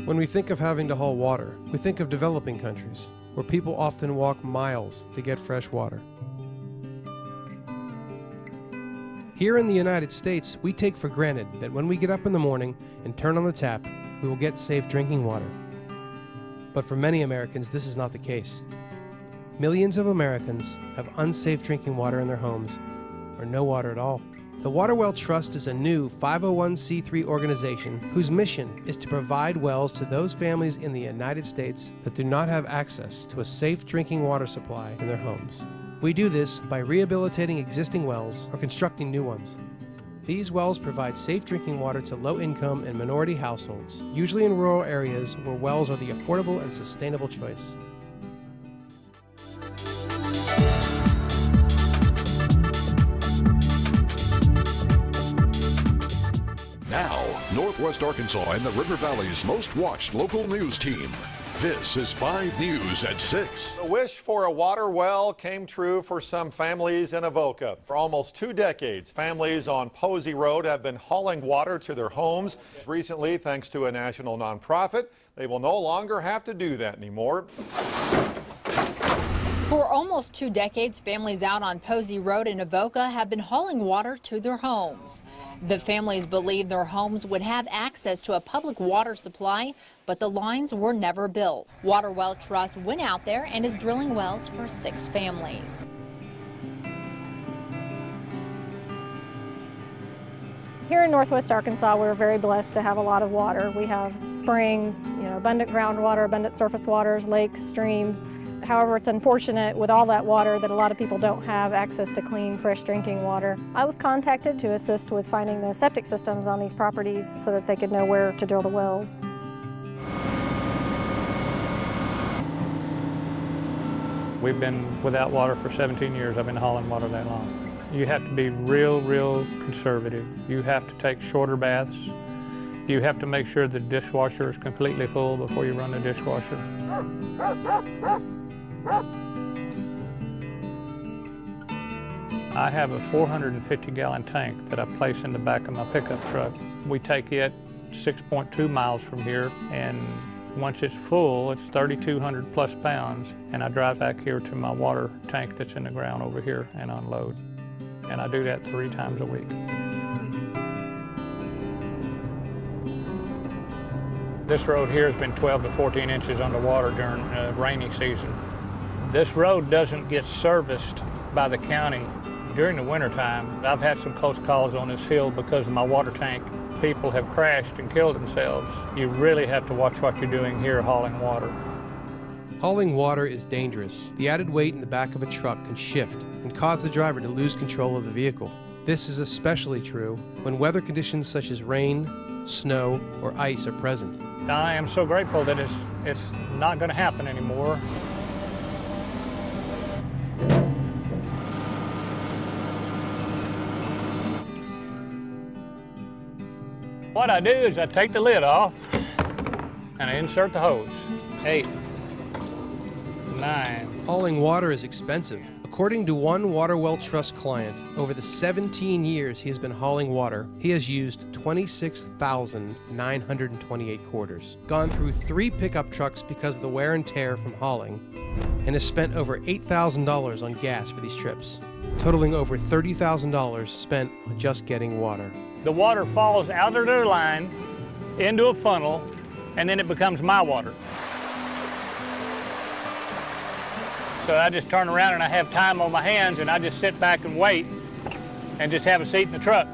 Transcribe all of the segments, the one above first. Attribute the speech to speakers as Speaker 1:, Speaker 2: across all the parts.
Speaker 1: When we think of having to haul water, we think of developing countries, where people often walk miles to get fresh water. Here in the United States, we take for granted that when we get up in the morning and turn on the tap, we will get safe drinking water. But for many Americans, this is not the case. Millions of Americans have unsafe drinking water in their homes, or no water at all. The Water Well Trust is a new 501c3 organization whose mission is to provide wells to those families in the United States that do not have access to a safe drinking water supply in their homes. We do this by rehabilitating existing wells or constructing new ones. These wells provide safe drinking water to low-income and minority households, usually in rural areas where wells are the affordable and sustainable choice.
Speaker 2: Now, Northwest Arkansas and the River Valley's most watched local news team. This is 5 News at 6.
Speaker 3: The wish for a water well came true for some families in Avoca. For almost 2 decades, families on Posey Road have been hauling water to their homes. Recently, thanks to a national nonprofit, they will no longer have to do that anymore.
Speaker 4: For almost 2 decades, families out on Posey Road in Avoca have been hauling water to their homes. The families believed their homes would have access to a public water supply, but the lines were never built. Water Well Trust went out there and is drilling wells for 6 families.
Speaker 5: Here in Northwest Arkansas, we're very blessed to have a lot of water. We have springs, abundant groundwater, abundant surface waters, lakes, streams. However, it's unfortunate with all that water that a lot of people don't have access to clean, fresh drinking water. I was contacted to assist with finding the septic systems on these properties so that they could know where to drill the wells.
Speaker 6: We've been without water for 17 years. I've been hauling water that long. You have to be real conservative. You have to take shorter baths. You have to make sure the dishwasher is completely full before you run the dishwasher. I have a 450-gallon tank that I place in the back of my pickup truck. We take it 6.2 miles from here, and once it's full, it's 3,200 plus pounds, and I drive back here to my water tank that's in the ground over here and unload. And I do that 3 times a week. This road here has been 12 to 14 inches underwater during rainy season. This road doesn't get serviced by the county during the wintertime. I've had some close calls on this hill because of my water tank. People have crashed and killed themselves. You really have to watch what you're doing here hauling water.
Speaker 1: Hauling water is dangerous. The added weight in the back of a truck can shift and cause the driver to lose control of the vehicle. This is especially true when weather conditions such as rain, snow, or ice are present.
Speaker 6: I am so grateful that it's not going to happen anymore. What I do is I take the lid off and I insert the hose. 8, 9.
Speaker 1: Hauling water is expensive. According to one Water Well Trust client, over the 17 years he has been hauling water, he has used 26,928 quarters, gone through 3 pickup trucks because of the wear and tear from hauling, and has spent over $8,000 on gas for these trips, totaling over $30,000 spent on just getting water.
Speaker 6: The water falls out of their line into a funnel, and then it becomes my water. So I just turn around and I have time on my hands and I just sit back and wait and just have a seat in the truck.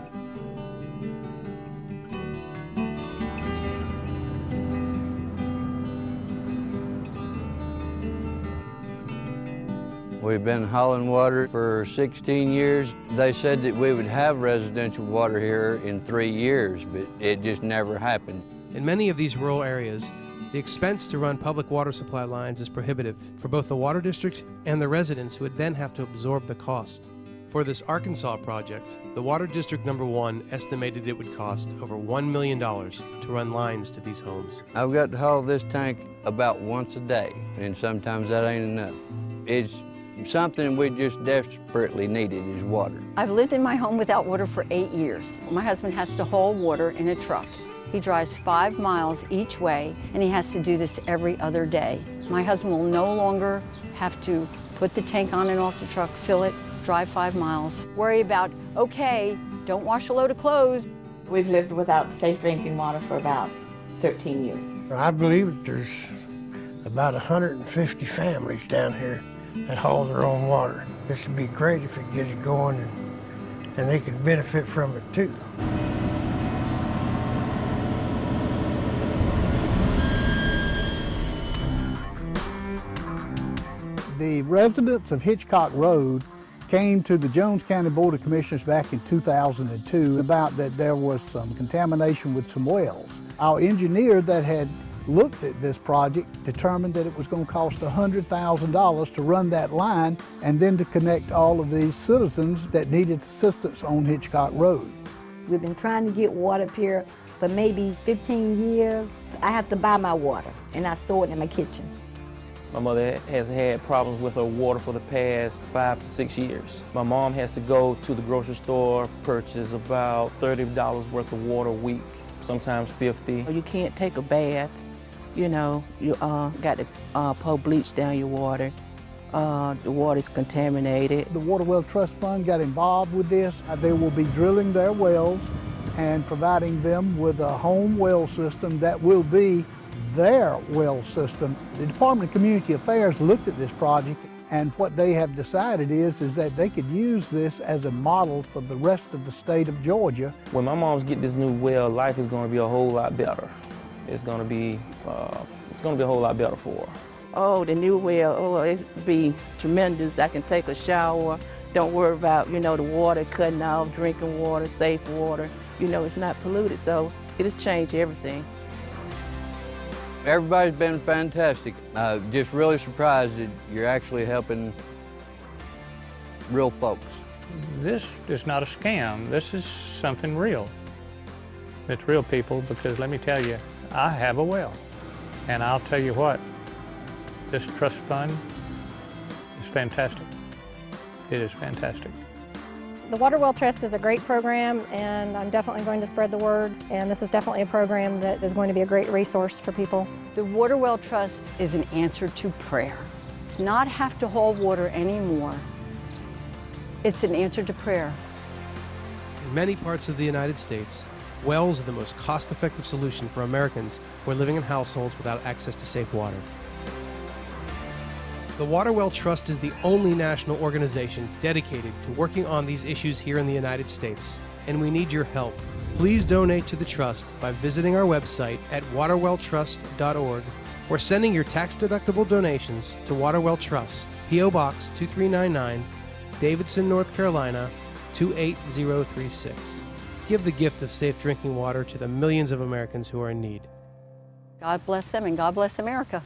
Speaker 7: We've been hauling water for 16 years. They said that we would have residential water here in 3 years, but it just never happened.
Speaker 1: In many of these rural areas, the expense to run public water supply lines is prohibitive for both the water district and the residents who would then have to absorb the cost. For this Arkansas project, the Water District Number 1 estimated it would cost over $1 million to run lines to these homes.
Speaker 7: I've got to haul this tank about once a day, and sometimes that ain't enough. It's something we just desperately needed is water.
Speaker 8: I've lived in my home without water for 8 years. My husband has to haul water in a truck. He drives 5 miles each way, and he has to do this every other day. My husband will no longer have to put the tank on and off the truck, fill it, drive 5 miles, worry about, okay, don't wash a load of clothes.
Speaker 9: We've lived without safe drinking water for about 13 years.
Speaker 10: I believe that there's about 150 families down here that haul their own water. This would be great if we could get it going, and they could benefit from it too.
Speaker 11: The residents of Hitchcock Road came to the Jones County Board of Commissioners back in 2002 about that there was some contamination with some wells. Our engineer that had looked at this project determined that it was going to cost $100,000 to run that line and then to connect all of these citizens that needed assistance on Hitchcock Road.
Speaker 12: We've been trying to get water up here for maybe 15 years. I have to buy my water and I store it in my kitchen.
Speaker 13: My mother has had problems with her water for the past 5 to 6 years. My mom has to go to the grocery store, purchase about $30 worth of water a week, sometimes 50.
Speaker 14: You can't take a bath, you know, you got to pour bleach down your water. The water's contaminated.
Speaker 11: The Water Well Trust Fund got involved with this. They will be drilling their wells and providing them with a home well system that will be their well system. The Department of Community Affairs looked at this project, and what they have decided is that they could use this as a model for the rest of the state of Georgia.
Speaker 13: When my mom's get this new well, life is going to be a whole lot better. It's going to be a whole lot better for her.
Speaker 14: Oh, the new well, oh, it'd be tremendous. I can take a shower, don't worry about, you know, the water cutting off, drinking water, safe water. You know, it's not polluted, so it'll change everything.
Speaker 7: Everybody's been fantastic. Just really surprised that you're actually helping real folks.
Speaker 6: This is not a scam. This is something real. It's real, people, because let me tell you, I have a well. And I'll tell you what, this trust fund is fantastic. It is fantastic.
Speaker 5: The Water Well Trust is a great program, and I'm definitely going to spread the word, and this is definitely a program that is going to be a great resource for people.
Speaker 8: The Water Well Trust is an answer to prayer. It's not have to haul water anymore. It's an answer to prayer.
Speaker 1: In many parts of the United States, wells are the most cost-effective solution for Americans who are living in households without access to safe water. The Water Well Trust is the only national organization dedicated to working on these issues here in the United States, and we need your help. Please donate to the Trust by visiting our website at waterwelltrust.org or sending your tax-deductible donations to Water Well Trust, P.O. Box 2399, Davidson, North Carolina 28036. Give the gift of safe drinking water to the millions of Americans who are in need.
Speaker 8: God bless them and God bless America.